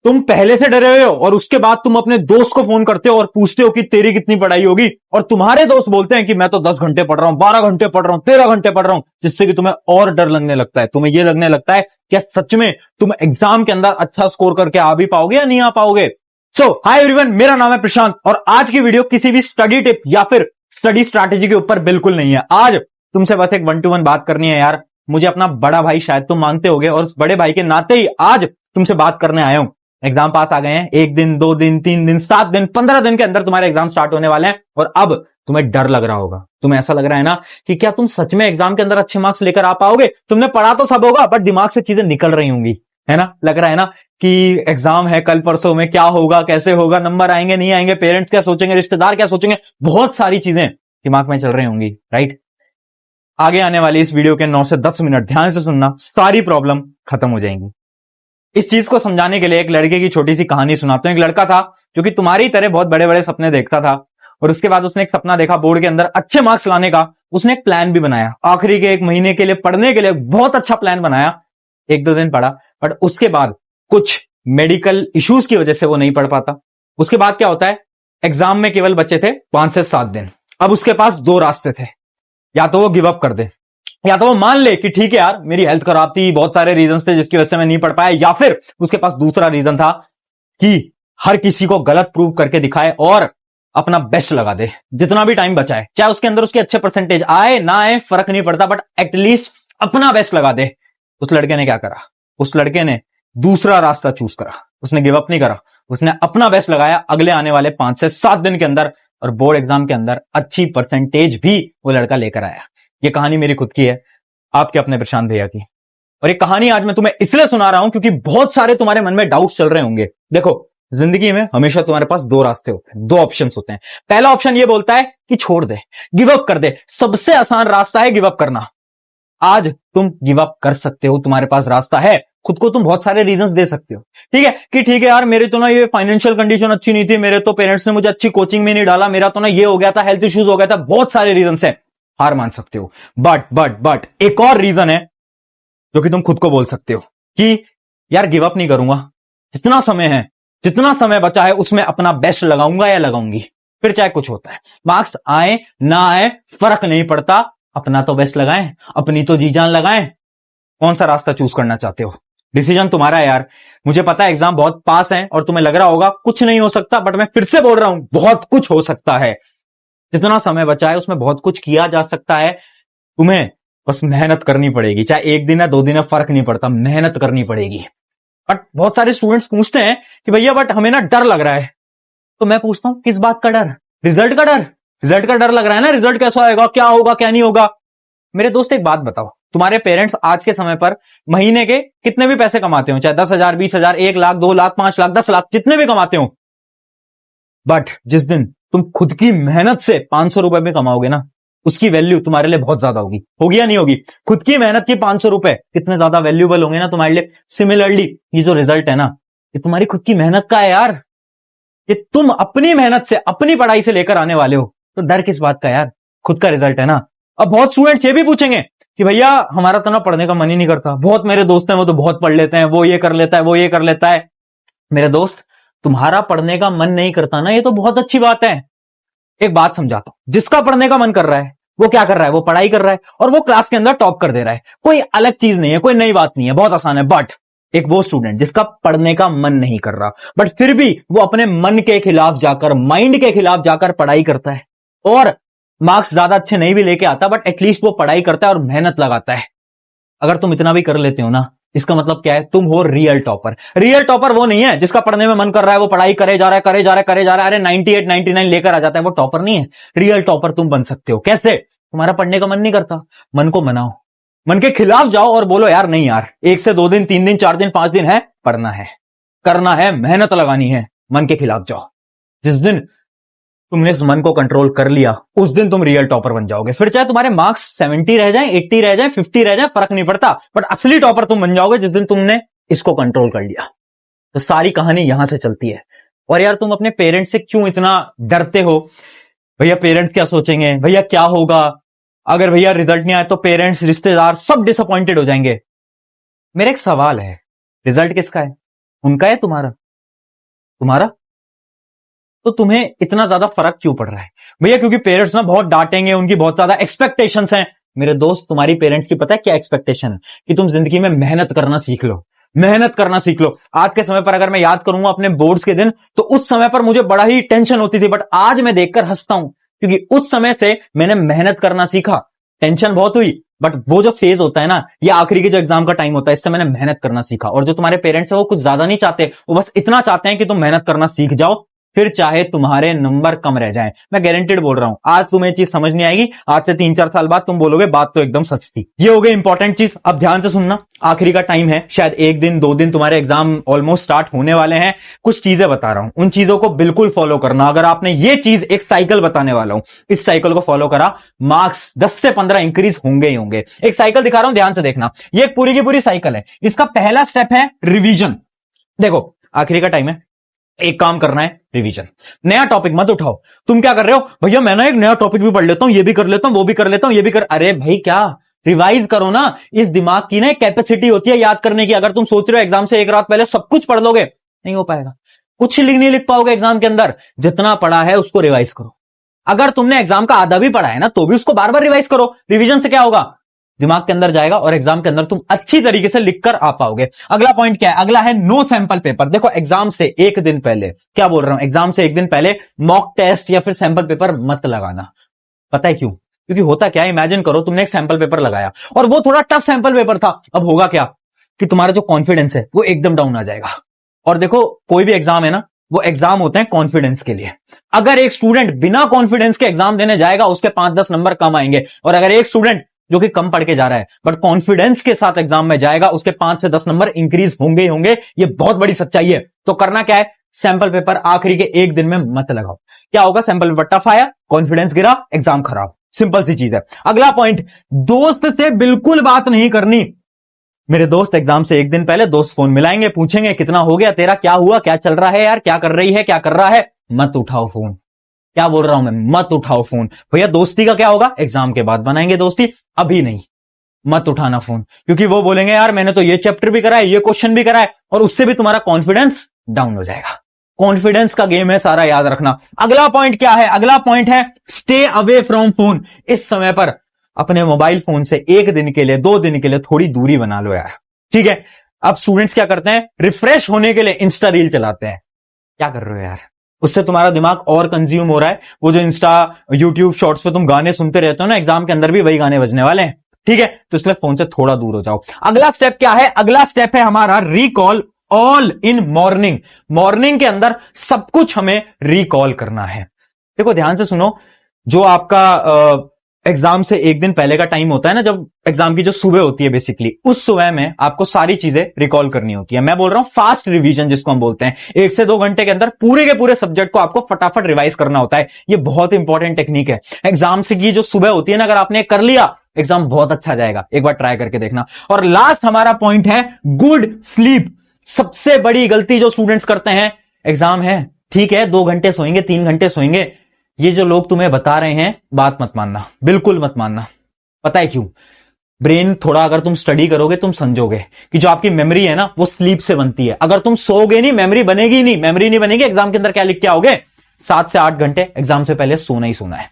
तुम पहले से डरे हुए हो और उसके बाद तुम अपने दोस्त को फोन करते हो और पूछते हो कि तेरी कितनी पढ़ाई होगी, और तुम्हारे दोस्त बोलते हैं कि मैं तो 10 घंटे पढ़ रहा हूं, 12 घंटे पढ़ रहा हूं, 13 घंटे पढ़ रहा हूं, जिससे कि तुम्हें और डर लगने लगता है। तुम्हें यह लगने लगता है कि सच में तुम एग्जाम के अंदर अच्छा स्कोर करके आ भी पाओगे या नहीं आ पाओगे। सो हाय एवरीवन, मेरा नाम है प्रशांत और आज की वीडियो किसी भी स्टडी टिप या फिर स्टडी स्ट्रैटेजी के ऊपर बिल्कुल नहीं है। आज तुमसे बस एक 1-to-1 बात करनी है यार। मुझे अपना बड़ा भाई शायद तुम मानते होगे और उस बड़े भाई के नाते ही आज तुमसे बात करने आया हूं। एग्जाम पास आ गए हैं, 1 दिन 2 दिन 3 दिन 7 दिन 15 दिन के अंदर तुम्हारे एग्जाम स्टार्ट होने वाले हैं और अब तुम्हें डर लग रहा होगा। तुम्हें ऐसा लग रहा है ना कि क्या तुम सच में एग्जाम के अंदर अच्छे मार्क्स लेकर आ पाओगे। तुमने पढ़ा तो सब होगा बट दिमाग से चीजें निकल रही होंगी, है ना। लग रहा है ना कि एग्जाम है कल परसों में, क्या होगा, कैसे होगा, नंबर आएंगे नहीं आएंगे, पेरेंट्स क्या सोचेंगे, रिश्तेदार क्या सोचेंगे, बहुत सारी चीजें दिमाग में चल रही होंगी, राइट। आगे आने वाली इस वीडियो के 9 से 10 मिनट ध्यान से सुनना, सारी प्रॉब्लम खत्म हो जाएंगी। इस चीज को समझाने के लिए एक लड़के की छोटी सी कहानी सुनाता हूं। एक लड़का था जो कि तुम्हारी तरह बहुत बड़े बड़े सपने देखता था और उसके बाद उसने एक सपना देखा बोर्ड के अंदर अच्छे मार्क्स लाने का। उसने एक प्लान भी बनाया, आखिरी के 1 महीने के लिए पढ़ने के लिए बहुत अच्छा प्लान बनाया। 1-2 दिन पढ़ा बट उसके बाद कुछ मेडिकल इश्यूज की वजह से वो नहीं पढ़ पाता। उसके बाद क्या होता है, एग्जाम में केवल बचे थे 5 से 7 दिन। अब उसके पास 2 रास्ते थे, या तो वो गिव अप कर दे या तो वो मान ले कि ठीक है यार मेरी हेल्थ खराब थी, बहुत सारे रीजंस थे जिसकी वजह से मैं नहीं पढ़ पाया, या फिर उसके पास दूसरा रीजन था कि हर किसी को गलत प्रूव करके दिखाए और अपना बेस्ट लगा दे जितना भी टाइम बचा है, चाहे उसके अंदर उसके अच्छे परसेंटेज आए ना आए फर्क नहीं पड़ता, बट एटलीस्ट अपना बेस्ट लगा दे। उस लड़के ने क्या करा, उस लड़के ने दूसरा रास्ता चूज करा। उसने गिव अप नहीं करा, उसने अपना बेस्ट लगाया अगले आने वाले 5 से 7 दिन के अंदर और बोर्ड एग्जाम के अंदर अच्छी परसेंटेज भी वो लड़का लेकर आया। ये कहानी मेरी खुद की है, आपके अपने प्रशांत भैया की। और ये कहानी आज मैं तुम्हें इसलिए सुना रहा हूं क्योंकि बहुत सारे तुम्हारे मन में डाउट्स चल रहे होंगे। देखो, जिंदगी में हमेशा तुम्हारे पास 2 रास्ते होते हैं, 2 ऑप्शंस होते हैं। पहला ऑप्शन ये बोलता है कि छोड़ दे, गिव अप कर दे, सबसे आसान रास्ता है गिव अप करना। आज तुम गिव अप कर सकते हो, तुम्हारे पास रास्ता है। खुद को तुम बहुत सारे रीजंस दे सकते हो, ठीक है कि ठीक है यार मेरी तो ना ये फाइनेंशियल कंडीशन अच्छी नहीं थी, मेरे तो पेरेंट्स ने मुझे अच्छी कोचिंग में नहीं डाला, मेरा तो ना ये हो गया था, हेल्थ इश्यूज हो गया था, बहुत सारे रीजंस है, हार मान सकते हो। बट एक और रीजन है जो कि तुम खुद को बोल सकते हो कि यार गिव अप नहीं करूंगा, जितना समय है, जितना समय बचा है उसमें अपना बेस्ट लगाऊंगा या लगाऊंगी, फिर चाहे कुछ होता है, मार्क्स आए ना आए फर्क नहीं पड़ता, अपना तो बेस्ट लगाएं, अपनी तो जी जान लगाएं। कौन सा रास्ता चूज करना चाहते हो, डिसीजन तुम्हारा है यार। मुझे पता है एग्जाम बहुत पास है और तुम्हें लग रहा होगा कुछ नहीं हो सकता, बट मैं फिर से बोल रहा हूं बहुत कुछ हो सकता है। जितना समय बचा है उसमें बहुत कुछ किया जा सकता है। तुम्हें बस मेहनत करनी पड़ेगी, चाहे 1 दिन है 2 दिन है फर्क नहीं पड़ता, मेहनत करनी पड़ेगी। बट बहुत सारे स्टूडेंट्स पूछते हैं कि भैया बट हमें ना डर लग रहा है। तो मैं पूछता हूं किस बात का डर, रिजल्ट का डर। रिजल्ट का डर लग रहा है ना, रिजल्ट कैसा आएगा, क्या होगा क्या नहीं होगा। मेरे दोस्त एक बात बताओ, तुम्हारे पेरेंट्स आज के समय पर महीने के कितने भी पैसे कमाते हो, चाहे 10,000 20,000 1 लाख 2 लाख 5 लाख 10 लाख जितने भी कमाते हो, बट जिस दिन तुम खुद की मेहनत से 500 रुपए में कमाओगे ना, उसकी वैल्यू तुम्हारे लिए बहुत ज्यादा होगी या नहीं होगी। खुद की मेहनत की 500 रुपए कितने ज्यादा वैल्यूबल होंगे ना तुम्हारे लिए। सिमिलरली ये जो रिजल्ट है ना, ये तुम्हारी खुद की मेहनत का है यार, ये तुम अपनी मेहनत से अपनी पढ़ाई से लेकर आने वाले हो, तो डर किस बात का यार, खुद का रिजल्ट है ना। अब बहुत स्टूडेंट्स ये भी पूछेंगे कि भैया हमारा तो ना पढ़ने का मन ही नहीं करता, बहुत मेरे दोस्त हैं वो तो बहुत पढ़ लेते हैं, वो ये कर लेता है वो ये कर लेता है। मेरे दोस्त, तुम्हारा पढ़ने का मन नहीं करता ना, ये तो बहुत अच्छी बात है। एक बात समझाता हूं, जिसका पढ़ने का मन कर रहा है वो क्या कर रहा है, वो पढ़ाई कर रहा है और वो क्लास के अंदर टॉप कर दे रहा है। कोई अलग चीज नहीं है, कोई नई बात नहीं है, बहुत आसान है। बट एक वो स्टूडेंट जिसका पढ़ने का मन नहीं कर रहा बट फिर भी वो अपने मन के खिलाफ जाकर, माइंड के खिलाफ जाकर पढ़ाई करता है और मार्क्स ज्यादा अच्छे नहीं भी लेके आता, बट एटलीस्ट वो पढ़ाई करता है और मेहनत लगाता है। अगर तुम इतना भी कर लेते हो ना, इसका मतलब क्या है, तुम हो रियल टॉपर। रियल टॉपर वो नहीं है जिसका पढ़ने में मन कर रहा है, वो पढ़ाई करे जा रहा है करे जा रहा है करे जा रहा है, अरे 98 99 लेकर आ जाता है, वो टॉपर नहीं है। रियल टॉपर तुम बन सकते हो। कैसे? तुम्हारा पढ़ने का मन नहीं करता, मन को मनाओ, मन के खिलाफ जाओ और बोलो यार नहीं यार, 1 से 2 दिन 3 दिन 4 दिन 5 दिन है, पढ़ना है, करना है, मेहनत लगानी है, मन के खिलाफ जाओ। जिस दिन तुमने इस मन को कंट्रोल कर लिया उस दिन तुम रियल टॉपर बन जाओगे। फिर चाहे तुम्हारे मार्क्स 70 रह जाए, 80 रह जाए, 50 रह जाए, फर्क नहीं पड़ता, बट असली टॉपर तुम बन जाओगे जिस दिन तुमने इसको कंट्रोल कर लिया। तो सारी कहानी यहां से चलती है। और यार तुम अपने पेरेंट्स से क्यों इतना डरते हो, भैया पेरेंट्स क्या सोचेंगे, भैया क्या होगा, अगर भैया रिजल्ट नहीं आया तो पेरेंट्स रिश्तेदार सब डिसअपॉइंटेड हो जाएंगे। मेरा एक सवाल है, रिजल्ट किसका है, उनका है तुम्हारा? तुम्हारा? तो तुम्हें इतना ज्यादा फर्क क्यों पड़ रहा है भैया? क्योंकि पेरेंट्स ना बहुत डांटेंगे, उनकी बहुत ज्यादा एक्सपेक्टेशंस हैं। मेरे दोस्त, तुम्हारी पेरेंट्स की पता है क्या एक्सपेक्टेशन है? कि तुम जिंदगी में मेहनत करना सीख लो, मेहनत करना सीख लो। आज के समय पर अगर मैं याद करूंगा अपने बोर्ड्स के दिन, तो उस समय पर मुझे बड़ा ही टेंशन होती थी, बट आज मैं देखकर हंसता हूं, क्योंकि उस समय से मैंने मेहनत करना सीखा। टेंशन बहुत हुई, बट वो जो फेज होता है ना, ये आखिरी के जो एग्जाम का टाइम होता है, इससे मैंने मेहनत करना सीखा। और जो तुम्हारे पेरेंट्स है वो कुछ ज्यादा नहीं चाहते, वो बस इतना चाहते हैं कि तुम मेहनत करना सीख जाओ, फिर चाहे तुम्हारे नंबर कम रह जाएं। मैं गारंटेड बोल रहा हूं, आज तुम्हें चीज समझ नहीं आएगी, आज से 3-4 साल बाद तुम बोलोगे बात तो एकदम सच थी। ये हो गई इंपॉर्टेंट चीज। अब ध्यान से सुनना, आखिरी का टाइम है, शायद 1 दिन 2 दिन तुम्हारे एग्जाम ऑलमोस्ट स्टार्ट होने वाले हैं। कुछ चीजें बता रहा हूं, उन चीजों को बिल्कुल फॉलो करना। अगर आपने ये चीज, एक साइकिल बताने वाला हूं, इस साइकिल को फॉलो करा, मार्क्स 10 से 15 इंक्रीज होंगे ही होंगे। एक साइकिल दिखा रहा हूं, ध्यान से देखना। ये एक पूरी की पूरी साइकिल है। इसका पहला स्टेप है रिवीजन। देखो, आखिरी का टाइम है, एक काम करना है, रिवीजन। नया टॉपिक मत उठाओ। तुम क्या कर रहे हो? भैया मैं ना एक नया टॉपिक भी पढ़ लेता हूं, ये भी कर लेता हूं, वो भी कर लेता हूं, ये भी कर। अरे भाई, क्या रिवाइज करो ना। इस दिमाग की ना कैपेसिटी होती है याद करने की। अगर तुम सोच रहे हो एग्जाम से एक रात पहले सब कुछ पढ़ लोगे, नहीं हो पाएगा। कुछ नहीं लिख पाओगे एग्जाम के अंदर। जितना पढ़ा है उसको रिवाइज करो। अगर तुमने एग्जाम का आधा भी पढ़ा है ना, तो भी उसको बार बार रिवाइज करो। रिवीजन से क्या होगा? दिमाग के अंदर जाएगा और एग्जाम के अंदर तुम अच्छी तरीके से लिखकर आ पाओगे। अगला पॉइंट क्या है? अगला है नो सैंपल पेपर। देखो, एग्जाम से एक दिन पहले, क्या बोल रहा हूं, एग्जाम से एक दिन पहले मॉक टेस्ट या फिर सैंपल पेपर मत लगाना। पता है क्यों? क्योंकि होता क्या है, इमेजिन करो तुमने एक सैंपल पेपर लगाया और वो थोड़ा टफ सैंपल पेपर था। अब होगा क्या कि तुम्हारा जो कॉन्फिडेंस है वो एकदम डाउन आ जाएगा। और देखो, कोई भी एग्जाम है ना, वो एग्जाम होते हैं कॉन्फिडेंस के लिए। अगर एक स्टूडेंट बिना कॉन्फिडेंस के एग्जाम देने जाएगा, उसके 5-10 नंबर कम आएंगे। और अगर एक स्टूडेंट जो कि कम पढ़ के जा रहा है बट कॉन्फिडेंस के साथ एग्जाम में जाएगा, उसके 5 से 10 नंबर इंक्रीज होंगे ही होंगे। ये बहुत बड़ी सच्चाई है। तो करना क्या है? सैंपल पेपर आखिरी के एक दिन में मत लगाओ। क्या होगा? सैंपल पेपर टफ आया, कॉन्फिडेंस गिरा, एग्जाम खराब। सिंपल सी चीज है। अगला पॉइंट, दोस्त से बिल्कुल बात नहीं करनी। मेरे दोस्त, एग्जाम से एक दिन पहले दोस्त फोन मिलाएंगे, पूछेंगे कितना हो गया तेरा, क्या हुआ, क्या चल रहा है यार, क्या कर रही है, क्या कर रहा है। मत उठाओ फोन। क्या बोल रहा हूं मैं? मत उठाओ फोन। भैया दोस्ती का क्या होगा? एग्जाम के बाद बनाएंगे दोस्ती, अभी नहीं। मत उठाना फोन, क्योंकि वो बोलेंगे यार मैंने तो ये चैप्टर भी करा है, ये क्वेश्चन भी करा है, और उससे भी तुम्हारा कॉन्फिडेंस डाउन हो जाएगा। कॉन्फिडेंस का गेम है सारा, याद रखना। अगला पॉइंट क्या है? अगला पॉइंट है स्टे अवे फ्रॉम फोन। इस समय पर अपने मोबाइल फोन से 1 दिन के लिए, 2 दिन के लिए थोड़ी दूरी बना लो यार, ठीक है? अब स्टूडेंट्स क्या करते हैं? रिफ्रेश होने के लिए इंस्टा रील चलाते हैं। क्या कर रहे हो यार? उससे तुम्हारा दिमाग और कंज्यूम हो रहा है। वो जो इंस्टा, यूट्यूब शॉर्ट्स पे तुम गाने सुनते रहते हो ना, एग्जाम के अंदर भी वही गाने बजने वाले हैं, ठीक है? तो इसलिए फोन से थोड़ा दूर हो जाओ। अगला स्टेप क्या है? अगला स्टेप है हमारा recall all in morning. Morning के अंदर सब कुछ हमें रिकॉल करना है। देखो, ध्यान से सुनो। जो आपका एग्जाम से एक दिन पहले का टाइम होता है ना, जब एग्जाम की जो सुबह होती है, बेसिकली उस सुबह में आपको सारी चीजें रिकॉल करनी होती है। मैं बोल रहा हूं फास्ट रिवीजन, जिसको हम बोलते हैं। 1 से 2 घंटे के अंदर पूरे के पूरे सब्जेक्ट को आपको फटाफट रिवाइज करना होता है। ये बहुत इंपॉर्टेंट टेक्निक है। एग्जाम से की जो सुबह होती है ना, अगर आपने कर लिया, एग्जाम बहुत अच्छा जाएगा। एक बार ट्राई करके देखना। और लास्ट हमारा पॉइंट है गुड स्लीप। सबसे बड़ी गलती जो स्टूडेंट्स करते हैं, एग्जाम है, ठीक है, 2 घंटे सोएंगे, 3 घंटे सोएंगे, ये जो लोग तुम्हें बता रहे हैं, बात मत मानना, बिल्कुल मत मानना। पता है क्यों? ब्रेन थोड़ा, अगर तुम स्टडी करोगे, तुम समझोगे कि जो आपकी मेमोरी है ना, वो स्लीप से बनती है। अगर तुम सोओगे नहीं, मेमोरी बनेगी नहीं। मेमोरी नहीं बनेगी, एग्जाम के अंदर क्या लिख के आओगे? 7 से 8 घंटे एग्जाम से पहले सोना ही सोना है।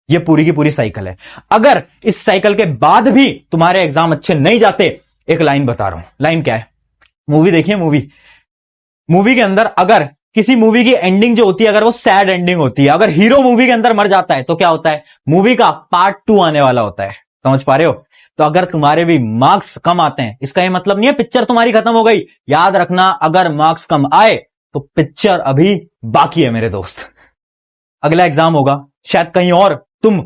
ये पूरी की पूरी साइकिल है। अगर इस साइकिल के बाद भी तुम्हारे एग्जाम अच्छे नहीं जाते, एक लाइन बता रहा हूं। लाइन क्या है? मूवी देखिए, मूवी के अंदर अगर किसी मूवी की एंडिंग जो होती है, अगर वो सैड एंडिंग होती है, अगर हीरो मूवी के अंदर मर जाता है, तो क्या होता है? मूवी का पार्ट 2 आने वाला होता है। समझ पा रहे हो? तो अगर तुम्हारे भी मार्क्स कम आते हैं, इसका ये मतलब नहीं है पिक्चर तुम्हारी खत्म हो गई। याद रखना, अगर मार्क्स कम आए तो पिक्चर अभी बाकी है मेरे दोस्त। अगला एग्जाम होगा शायद कहीं और, तुम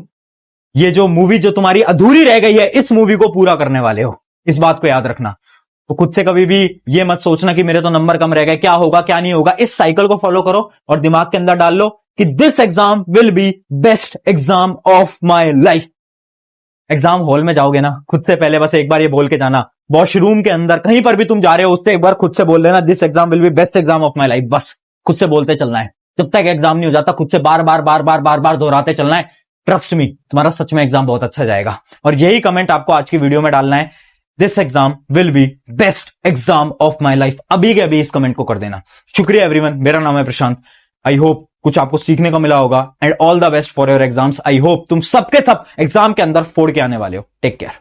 ये जो मूवी जो तुम्हारी अधूरी रह गई है, इस मूवी को पूरा करने वाले हो। इस बात को याद रखना। तो खुद से कभी भी ये मत सोचना कि मेरे तो नंबर कम रह गए, क्या होगा क्या नहीं होगा। इस साइकिल को फॉलो करो और दिमाग के अंदर डाल लो कि this exam will be best exam of my life. Exam hall में जाओगे ना, खुद से पहले बस एक बार ये बोल के जाना। वॉशरूम के अंदर कहीं पर भी तुम जा रहे हो, उससे एक बार खुद से बोल लेना, this exam will be best exam of my life. बस खुद से बोलते चलना है। जब तक एग्जाम नहीं हो जाता, खुद से बार बार दोहराते चलना है। ट्रस्ट मी, तुम्हारा सच में एग्जाम बहुत अच्छा जाएगा। और यही कमेंट आपको आज की वीडियो में डालना है। This exam will be best exam of my life. अभी के अभी इस कमेंट को कर देना। शुक्रिया एवरीवन, मेरा नाम है प्रशांत। आई होप कुछ आपको सीखने को मिला होगा and all the best for your exams. I hope तुम सबके सब एग्जाम के अंदर फोड़ के आने वाले हो। Take care.